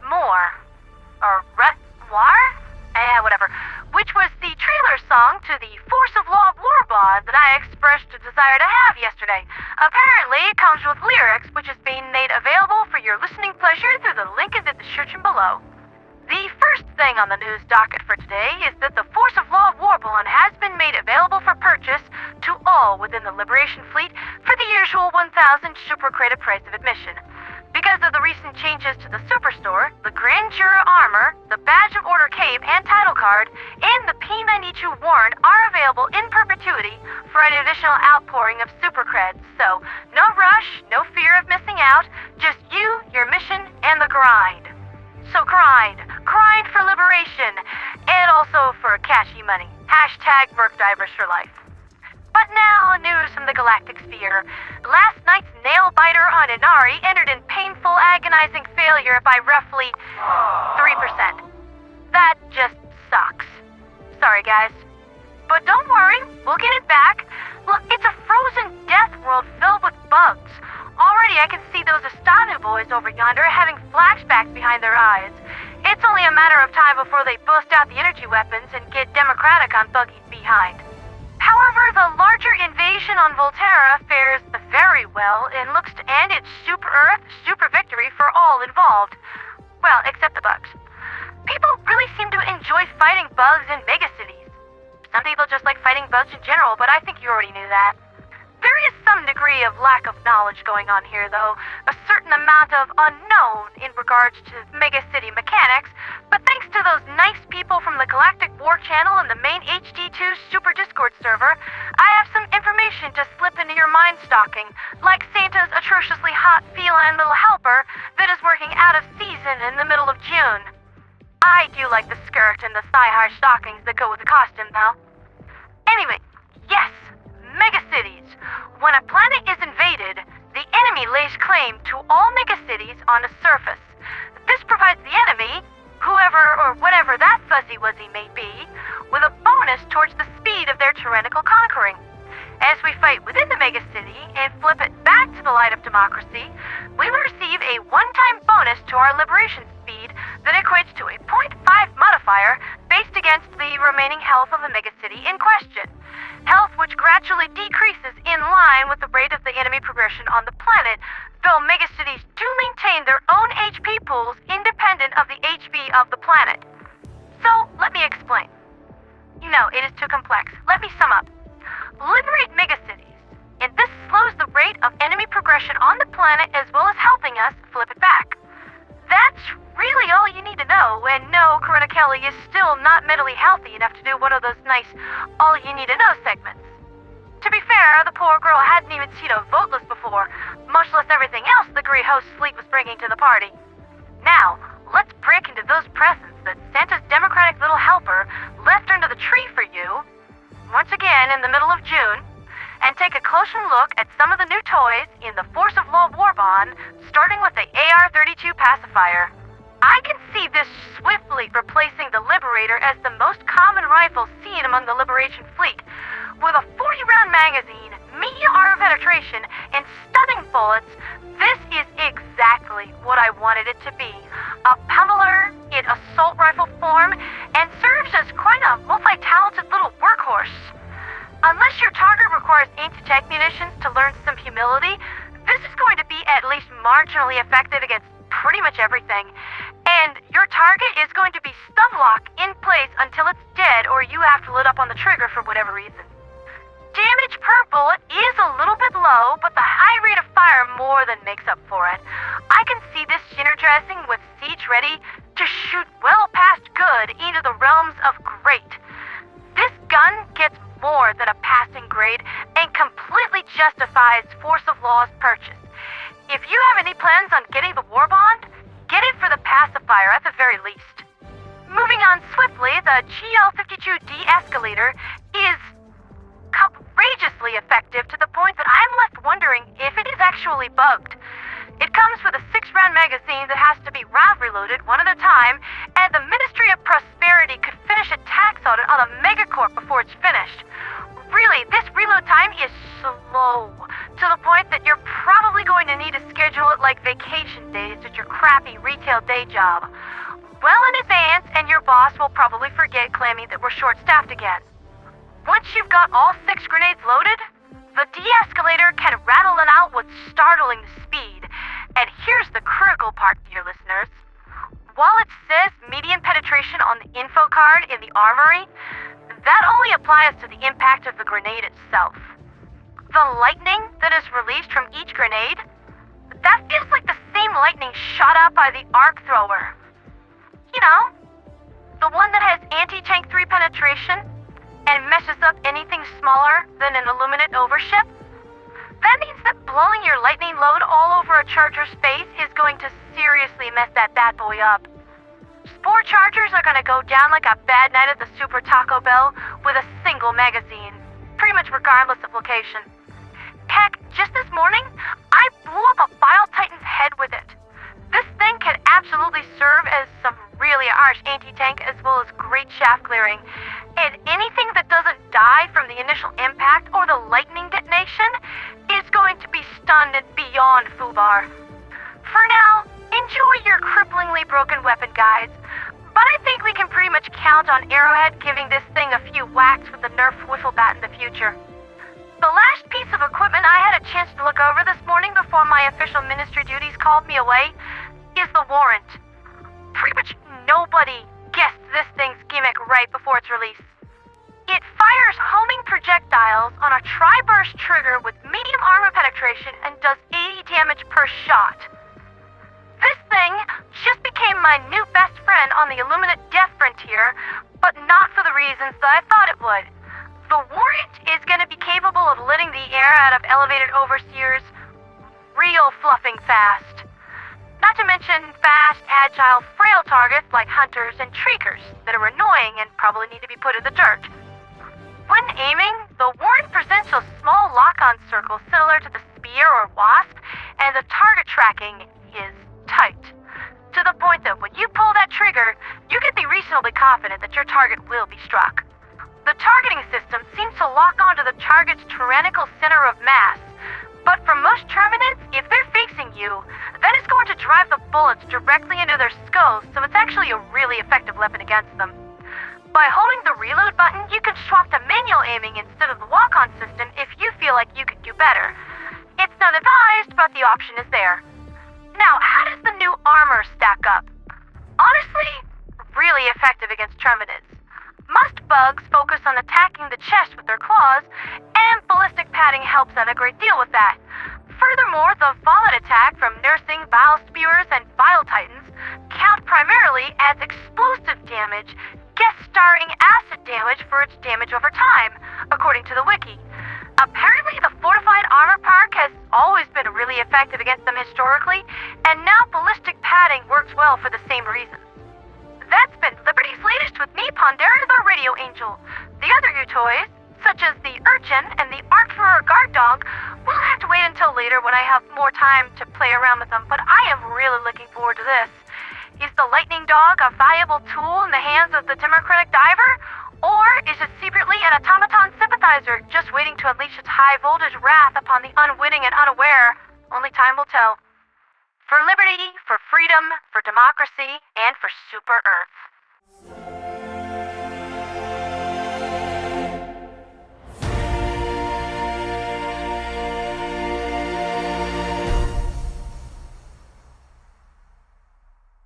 More. Or War? Whatever. Which was the trailer song to the Force of Law WARBOND that I expressed a desire to have yesterday. Apparently, it comes with lyrics, which is being made available for your listening pleasure through the link in the description below. The first thing on the news docket for today is that the Force of Law WARBOND has been made available for purchase to all within the Liberation Fleet for the usual 1,000 super credit price of admission. Because of the recent changes to the Superstore, the Grand Juror armor, the Badge of Order cape and title card, and the P92 warrant are available in perpetuity for an additional outpouring of super creds. So, no rush, no fear of missing out, just you, your mission, and the grind. So grind for liberation, and also for cashy money. Hashtag Mercdivers for life. But now, news from the galactic sphere. Last night's nail-biter on Inari ended in painful, agonizing failure by roughly 3%. That just sucks. Sorry, guys. But don't worry, we'll get it back. Look, it's a frozen death world filled with bugs. Already I can see those Estanu boys over yonder having flashbacks behind their eyes. It's only a matter of time before they bust out the energy weapons and get democratic on Buggy's behind. However, the larger invasion on Volterra fares very well and looks to end its super Earth, super victory for all involved. Well, except the bugs. People really seem to enjoy fighting bugs in megacities. Some people just like fighting bugs in general, but I think you already knew that. There is some degree of lack of knowledge going on here, though. A certain amount of unknown in regards to megacity mechanics, but thanks to those nice people from the Galactic War Channel and the main HD2 Super Discord server, I have some information to slip into your mind stocking, like Santa's atrociously hot feline little helper that is working out of season in the middle of June. I do like the skirt and the thigh-high stockings that go with the costume, though. Anyway, yes, megacities. When a planet is invaded, the enemy lays claim to all megacities on the surface. This provides the enemy, whoever or whatever that fuzzy-wuzzy may be, with a bonus towards the speed of their tyrannical conquering. As we fight within the megacity and flip it back to the light of democracy, we will receive a one-time bonus to our liberation speed that equates to a 0.5 modifier based against the remaining health of the megacity in question. Health which gradually decreases in line with the rate of the enemy progression on the planet, though megacities do maintain their own HP pools independent of the HP of the planet. So, let me explain. You know, it is too complex. Let me sum up. Liberate megacities, and this slows the rate of enemy progression on the planet as well as helping us flip it back. That's really all you need to know, and no, Corona Kelly is still not mentally healthy enough to do one of those nice all-you-need-to-know segments. To be fair, the poor girl hadn't even seen a vote list before, much less everything else the Grey Host Fleet was bringing to the party. Now, let's break into those presents that Santa's democratic little helper left under the tree for you, once again in the middle of June, and take a closer look at some of the new toys in the Force of Law WARBOND, starting with the AR-32 pacifier. I can see this swiftly replacing the Liberator as the most common rifle seen among the Liberation Fleet. With a 40-round magazine, medium armor penetration, and stunning bullets, this is exactly what I wanted it to be. A pummeler in assault rifle form, and serves as quite a multi-talented little workhorse. Unless your target requires anti-tank munitions to learn some humility, this is going to be at least marginally effective against pretty much everything. And your target is going to be stun locked in place until it's dead or you have to load up on the trigger for whatever reason. Damage per bullet is a little bit low, but the high rate of fire more than makes up for it. I can see this synergizing with Siege Ready to shoot well past good into the realms of great. This gun gets more than a passing grade and completely justifies Force of Law's purchase. If you have any plans on getting the WARBOND, get it for the pacifier at the very least. Moving on swiftly, the GL-52D escalator is outrageously effective to the point that I'm left wondering if it is actually bugged. It comes with a 6-round magazine that has to be round reloaded one at a time, and the Ministry of Prosperity could finish a tax audit on a megacorp before it's finished. Really, this reload time is slow, to the point that you're probably going to need to schedule it like vacation days at your crappy retail day day job. Well in advance, and your boss will probably forget, claiming that we're short-staffed again. Once you've got all 6 grenades loaded, the de-escalator can rattle them out with startling speed. And here's the critical part, dear listeners. While it says medium penetration on the info card in the armory, that only applies to the impact of the grenade itself. The lightning that is released from each grenade, that feels like the same lightning shot out by the arc thrower. You know, the one that has anti-tank 3 penetration and meshes up anything smaller than an Illuminate overship. That means that blowing your lightning load all over a charger's face is going to seriously mess that bad boy up. SPORE chargers are gonna go down like a bad night at the Super Taco Bell with a single magazine, pretty much regardless of location. Heck, just this morning, I blew up a Bile Titan's head with it. This thing can absolutely serve as some really harsh anti-tank as well as great shaft clearing, and anything that doesn't die from the initial impact or the lightning detonation is going to be stunned and beyond foobar. For now, enjoy your cripplingly broken weapon, guys, but I think we can pretty much count on Arrowhead giving this thing a few whacks with the Nerf wiffle bat in the future. The last piece of equipment I had a chance to look over this morning before my official ministry duties called me away is the Warrant. Pretty much nobody guessed this thing's gimmick right before its release. It fires homing projectiles on a tri-burst trigger with medium armor penetration and does 80 damage per shot. This thing just became my new best friend on the Illuminate Death Frontier, but not for the reasons that I thought it would. The Warrant is going to be capable of letting the air out of elevated overseers real fluffing fast. Not to mention fast, agile, frail targets like hunters and treekers that are annoying and probably need to be put in the dirt. When aiming, the Warrant presents a small lock-on circle similar to the spear or wasp, and the target tracking is tight. To the point that when you pull that trigger, you can be reasonably confident that your target will be struck. The targeting system seems to lock onto the target's tyrannical center of mass, but for most Terminids, if they're facing you, that is going to drive the bullets directly into their skulls, so it's actually a really effective weapon against them. By holding the reload button, you can swap to manual aiming instead of the lock-on system if you feel like you could do better. It's not advised, but the option is there. Now, how does the new armor stack up? Honestly, really effective against Terminids. Most bugs focus on attacking the chest with their claws, and ballistic padding helps out a great deal with that. Furthermore, the volley attack from nursing, bile spewers, and bile titans count primarily as explosive damage, guest-starring acid damage for its damage over time, according to the wiki. Apparently, the fortified armor park has always been really effective against them historically, and now ballistic padding works well for the same reason. That's been Liberty's latest with me, Pandion the Radio Angel. The other new toys, such as the Urchin and the Archer Guard Dog, will have to wait until later when I have more time to play around with them, but I am really looking forward to this. Is the Lightning Dog a valuable tool in the hands of the Democratic Diver? Or is it secretly an automaton sympathizer just waiting to unleash its high-voltage wrath upon the unwitting and unaware? Only time will tell. For liberty, for freedom, for democracy, and for Super Earth.